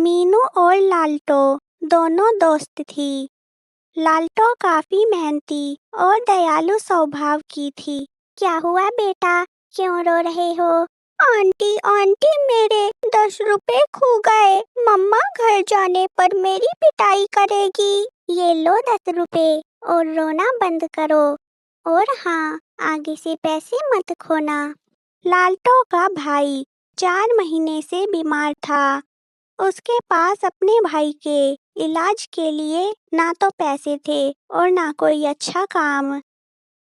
मीनू और लाल्टो दोनों दोस्त थी। लाल्टो काफी मेहनती और दयालु स्वभाव की थी। क्या हुआ बेटा, क्यों रो रहे हो? आंटी आंटी मेरे 10 रुपए खो गए। मम्मा घर जाने पर मेरी पिटाई करेगी। ये लो 10 रुपए और रोना बंद करो। और हाँ, आगे से पैसे मत खोना। लाल्टो का भाई 4 महीने से बीमार था। उसके पास अपने भाई के इलाज के लिए ना तो पैसे थे और ना कोई अच्छा काम।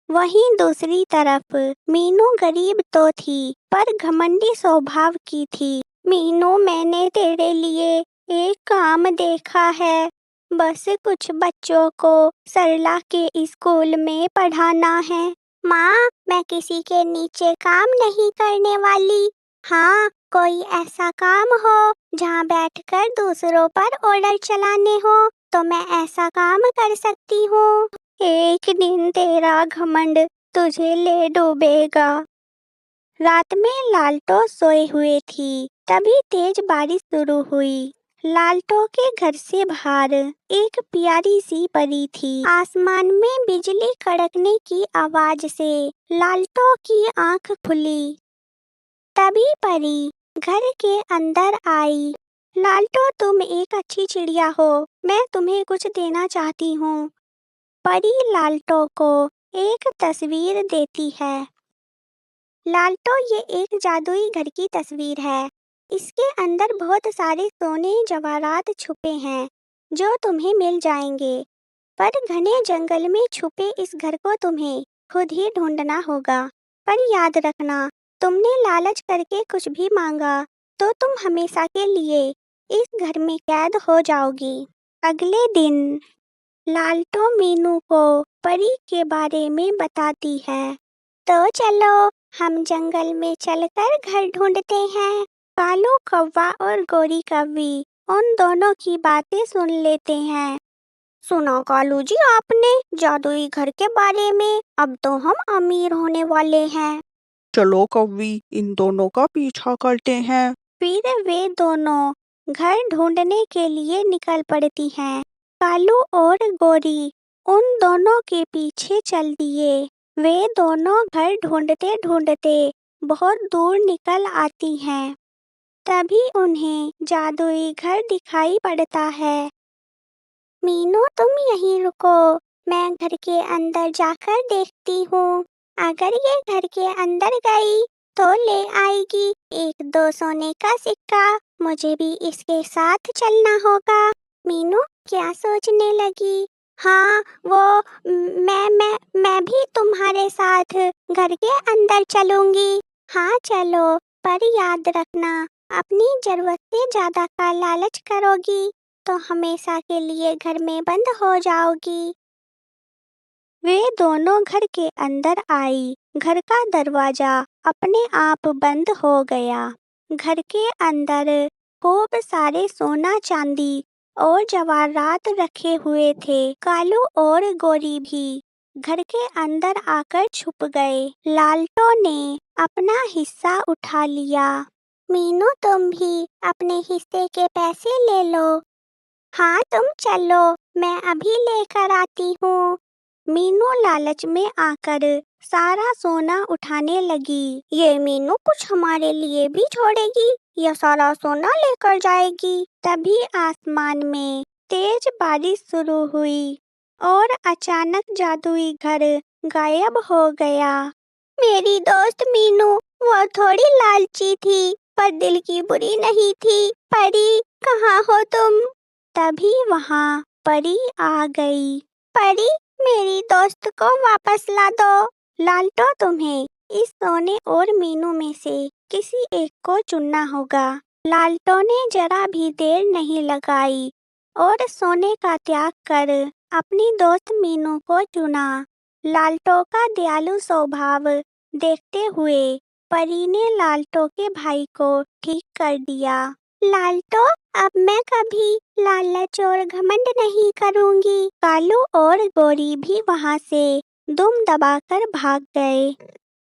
वहीं दूसरी तरफ मीनू गरीब तो थी पर घमंडी स्वभाव की थी। मीनू, मैंने तेरे लिए एक काम देखा है। बस कुछ बच्चों को सरला के स्कूल में पढ़ाना है। माँ, मैं किसी के नीचे काम नहीं करने वाली। हाँ, कोई ऐसा काम हो जहाँ बैठकर दूसरों पर ऑर्डर चलाने हो तो मैं ऐसा काम कर सकती हूँ। एक दिन तेरा घमंड तुझे ले डूबेगा। रात में लाल्टो सोए हुए थी, तभी तेज बारिश शुरू हुई। लाल्टो के घर से बाहर एक प्यारी सी परी थी। आसमान में बिजली कड़कने की आवाज से लाल्टो की आंख खुली। तभी परी घर के अंदर आई। लाल्टो, तुम एक अच्छी चिड़िया हो, मैं तुम्हें कुछ देना चाहती हूँ। परी लाल्टो को एक तस्वीर देती है। लाल्टो, ये एक जादुई घर की तस्वीर है। इसके अंदर बहुत सारे सोने जवाहरात छुपे हैं जो तुम्हें मिल जाएंगे। पर घने जंगल में छुपे इस घर को तुम्हें खुद ही ढूंढना होगा। पर याद रखना, तुमने लालच करके कुछ भी मांगा तो तुम हमेशा के लिए इस घर में कैद हो जाओगी। अगले दिन लाल्टो मीनू को परी के बारे में बताती है। तो चलो, हम जंगल में चलकर घर ढूंढते हैं। कालू कौवा और गोरी कौवी उन दोनों की बातें सुन लेते हैं। सुना कालू जी आपने जादुई घर के बारे में, अब तो हम अमीर होने वाले हैं। चलो कौवी, इन दोनों का पीछा करते हैं। फिर वे दोनों घर ढूंढने के लिए निकल पड़ती हैं। कालू और गोरी उन दोनों के पीछे चल दिए। वे दोनों घर ढूंढते ढूंढते बहुत दूर निकल आती हैं। तभी उन्हें जादुई घर दिखाई पड़ता है। मीनू, तुम यहीं रुको, मैं घर के अंदर जाकर देखती हूँ। अगर ये घर के अंदर गई तो ले आएगी 1-2 सोने का सिक्का। मुझे भी इसके साथ चलना होगा। मीनू क्या सोचने लगी? हाँ, वो मैं भी तुम्हारे साथ घर के अंदर चलूंगी। हाँ चलो, पर याद रखना, अपनी जरूरत से ज्यादा का लालच करोगी तो हमेशा के लिए घर में बंद हो जाओगी। वे दोनों घर के अंदर आई। घर का दरवाजा अपने आप बंद हो गया। घर के अंदर खूब सारे सोना चांदी और जवाहरात रखे हुए थे। कालू और गोरी भी घर के अंदर आकर छुप गए। लाल्टो ने अपना हिस्सा उठा लिया। मीनू, तुम भी अपने हिस्से के पैसे ले लो। हाँ तुम चलो, मैं अभी लेकर आती हूँ। मीनू लालच में आकर सारा सोना उठाने लगी। ये मीनू कुछ हमारे लिए भी छोड़ेगी या सारा सोना लेकर जाएगी? तभी आसमान में तेज बारिश शुरू हुई और अचानक जादुई घर गायब हो गया। मेरी दोस्त मीनू, वो थोड़ी लालची थी पर दिल की बुरी नहीं थी। परी, कहाँ हो तुम? तभी वहाँ परी आ गई। परी, मेरी दोस्त को वापस ला दो। लाल्टो, तुम्हें इस सोने और मीनू में से किसी एक को चुनना होगा। लाल्टो ने जरा भी देर नहीं लगाई और सोने का त्याग कर अपनी दोस्त मीनू को चुना। लाल्टो का दयालु स्वभाव देखते हुए परी ने लाल्टो के भाई को ठीक कर दिया। लाल्टो, अब मैं कभी लालच और घमंड नहीं करूंगी। कालू और गोरी भी वहाँ से दुम दबाकर भाग गए।